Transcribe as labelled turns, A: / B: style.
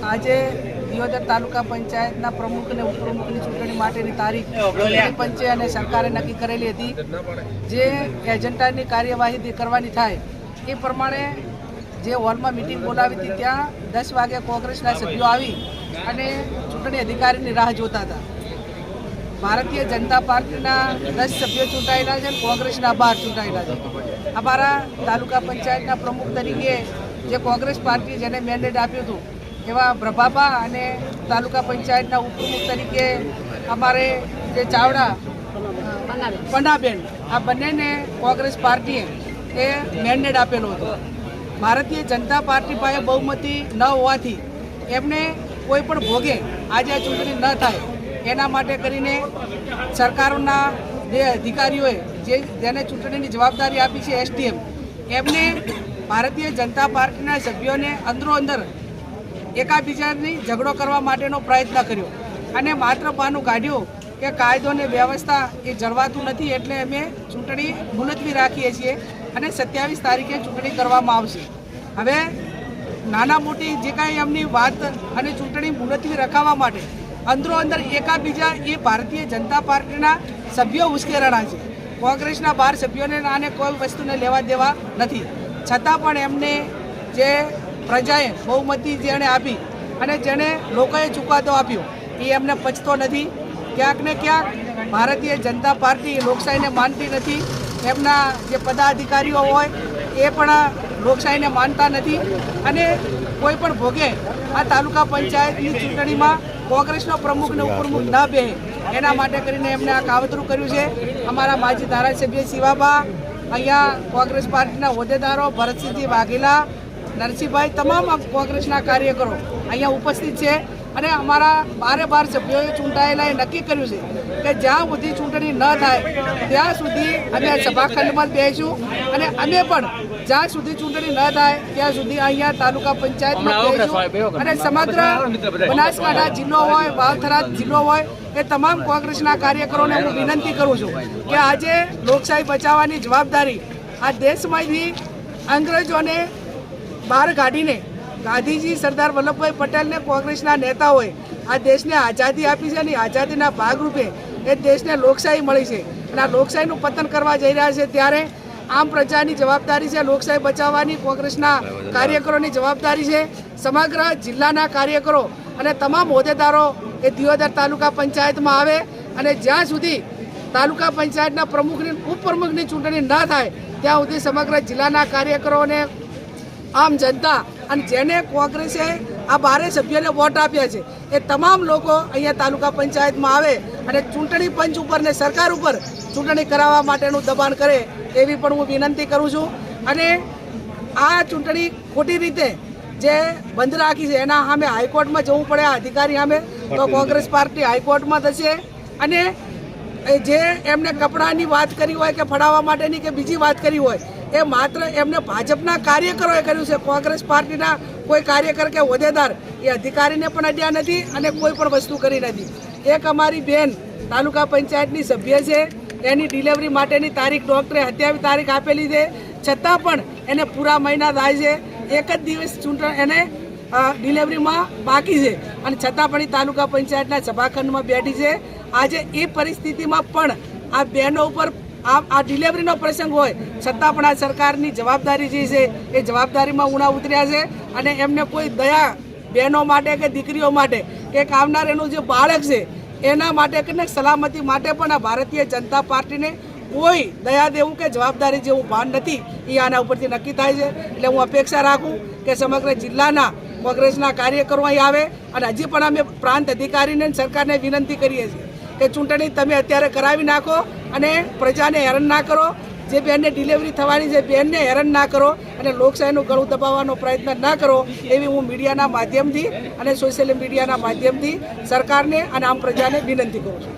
A: આજે દિયોદર તાલુકા પંચાયતના પ્રમુખ અને ઉપપ્રમુખની ચૂંટણી માટેની તારીખ પંચે અને સરકારે નક્કી કરેલી હતી। જે એજન્ડાની કાર્યવાહી કરવાની થાય એ પ્રમાણે જે હોલમાં મિટિંગ બોલાવી હતી ત્યાં 10 વાગે કોંગ્રેસના સભ્યો આવી અને ચૂંટણી અધિકારીની રાહ જોતા હતા। ભારતીય જનતા પાર્ટીના 10 સભ્યો ચૂંટાયેલા છે અને કોંગ્રેસના 12 ચૂંટાયેલા છે। અમારા તાલુકા પંચાયતના પ્રમુખ તરીકે જે કોંગ્રેસ પાર્ટી જેને મેન્ડેટ આપ્યું હતું એવા પ્રભાબા અને તાલુકા પંચાયતના ઉપપ્રમુખ તરીકે અમારે જે ચાવડા પન્નાબેન આ બંનેને કોંગ્રેસ પાર્ટીએ એ મેન્ડેટ આપેલો હતો। ભારતીય જનતા પાર્ટી પાસે બહુમતી ન હોવાથી એમને કોઈ પણ ભોગે આજે આ ચૂંટણી ન થાય એના માટે કરીને સરકારોના જે અધિકારીઓએ જેને ચૂંટણીની જવાબદારી આપી છે એસટીએમ એમને ભારતીય જનતા પાર્ટીના સભ્યોને અંદરો અંદર એકાબીજાની ઝઘડો કરવા માટેનો પ્રયત્ન કર્યો અને માત્ર બહાનું કાઢ્યું કે કાયદો અને વ્યવસ્થા એ જળવાતું નથી એટલે અમે ચૂંટણી મુલતવી રાખીએ છીએ અને 27 તારીખે ચૂંટણી કરવામાં આવશે। હવે નાના મોટી જે કાંઈ એમની વાત અને ચૂંટણી મુલતવી રખાવવા માટે અંદરો અંદર એકાબીજા એ ભારતીય જનતા પાર્ટીના સભ્યો ઉશ્કેરણા છે। કોંગ્રેસના 12 સભ્યોને આને કોઈ વસ્તુને લેવા દેવા નથી, છતાં પણ એમને જે પ્રજાએ બહુમતી જેણે આપી અને જેને લોકોએ ચુકાદો આપ્યો એ એમને પચતો નથી। ક્યાંક ને ક્યાંક ભારતીય જનતા પાર્ટી લોકશાહીને માનતી નથી, એમના જે પદાધિકારીઓ હોય એ પણ લોકશાહીને માનતા નથી અને કોઈ પણ ભોગે આ તાલુકા પંચાયતની ચૂંટણીમાં કોંગ્રેસનો પ્રમુખ ને ઉપપ્રમુખ ન બે એના માટે કરીને એમને આ કાવતરું કર્યું છે। અમારા માજી ધારાસભ્ય શિવાબા, અહીંયા કોંગ્રેસ પાર્ટીના હોદ્દેદારો ભરતસિંહજી વાઘેલા, નરસિંહભાઈ, તમામ કોંગ્રેસના કાર્યકરો અહીંયા ઉપસ્થિત છે અને અમારા 12 સભ્યોએ ચૂંટાયેલાએ નક્કી કર્યું છે કે જ્યાં સુધી ચૂંટણી ન થાય ત્યાં સુધી અમે સભાખંડમાં બેસીશું અને અમે પણ જ્યાં સુધી ચૂંટણી ન થાય ત્યાં સુધી અહીંયા તાલુકા પંચાયતમાં બેસીશું અને સમગ્ર બનાસકાંઠા જિલ્લો હોય, વાવથરા જિલ્લો હોય એ તમામ કોંગ્રેસના કાર્યકરોને હું વિનંતી કરું છું કે આજે લોકશાહી બચાવવાની જવાબદારી આ દેશમાંથી અંગ્રેજોને બહાર કાઢીને ગાંધીજી, સરદાર વલ્લભભાઈ પટેલને કોંગ્રેસના નેતાઓએ આ દેશને આઝાદી આપી છે અને આઝાદીના ભાગરૂપે એ દેશને લોકશાહી મળી છે અને આ લોકશાહીનું પતન કરવા જઈ રહ્યા છે ત્યારે આમ પ્રજાની જવાબદારી છે લોકશાહી બચાવવાની, કોંગ્રેસના કાર્યકરોની જવાબદારી છે। સમગ્ર જિલ્લાના કાર્યકરો અને તમામ હોદ્દેદારો એ દિયોદર તાલુકા પંચાયતમાં આવે અને જ્યાં સુધી તાલુકા પંચાયતના પ્રમુખની ઉપપ્રમુખની ચૂંટણી ન થાય ત્યાં સુધી સમગ્ર જિલ્લાના કાર્યકરોને આમ જનતા અને જેને કોંગ્રેસે આ 12 સભ્યોને વોટ આપ્યા છે એ તમામ લોકો અહીંયા તાલુકા પંચાયતમાં આવે અને ચૂંટણી પંચ ઉપર ને સરકાર ઉપર ચૂંટણી કરાવવા માટેનું દબાણ કરે એવી પણ હું વિનંતી કરું છું। અને આ ચૂંટણી ખોટી રીતે જે બંધ રાખી છે એના સામે હાઈકોર્ટમાં જવું પડે આ અધિકારી સામે, તો કોંગ્રેસ પાર્ટી હાઈકોર્ટમાં થશે અને જે એમને કપડાની વાત કરી હોય કે ફડાવવા માટેની કે બીજી વાત કરી હોય એ માત્ર એમને ભાજપના કાર્યકરોએ કર્યું છે। કોંગ્રેસ પાર્ટીના કોઈ કાર્યકર કે હોદ્દેદાર એ અધિકારીને પણ અડ્યા નથી અને કોઈ પણ વસ્તુ કરી નથી। એક અમારી બેન તાલુકા પંચાયતની સભ્ય છે, એની ડિલિવરી માટેની તારીખ ડૉક્ટરે 27 તારીખ આપેલી છે, છતાં પણ એને પૂરા મહિના થાય છે, એક જ દિવસ એને ડિલિવરીમાં બાકી છે અને છતાં પણ એ તાલુકા પંચાયતના સભાખંડમાં બેઠી છે। આજે એ પરિસ્થિતિમાં પણ આ બહેનો ઉપર આ ડિલિવરીનો પ્રસંગ હોય છતાં પણ આ સરકારની જવાબદારી જે છે એ જવાબદારીમાં ઉણા ઉતર્યા છે અને એમને કોઈ દયા બહેનો માટે કે દીકરીઓ માટે કે આવનાર એનું જે બાળક છે એના માટે કે સલામતી માટે પણ આ ભારતીય જનતા પાર્ટીને કોઈ દયા દેવું કે જવાબદારી જેવું ભાન નથી એ આના ઉપરથી નક્કી થાય છે। એટલે હું અપેક્ષા રાખું કે સમગ્ર જિલ્લાના કોંગ્રેસના કાર્યકરો અહીં આવે અને હજી પણ અમે પ્રાંત અધિકારીને સરકારને વિનંતી કરીએ છીએ કે ચૂંટણી તમે અત્યારે કરાવી નાખો અને પ્રજાને હેરાન ના કરો, જે બેનને ડિલિવરી થવાની છે બેનને હેરાન ના કરો અને લોકશાહીનું ગળું દબાવવાનો પ્રયત્ન ના કરો એવી હું મીડિયાના માધ્યમથી અને સોશિયલ મીડિયાના માધ્યમથી સરકારને અને આમ પ્રજાને વિનંતી કરું છું।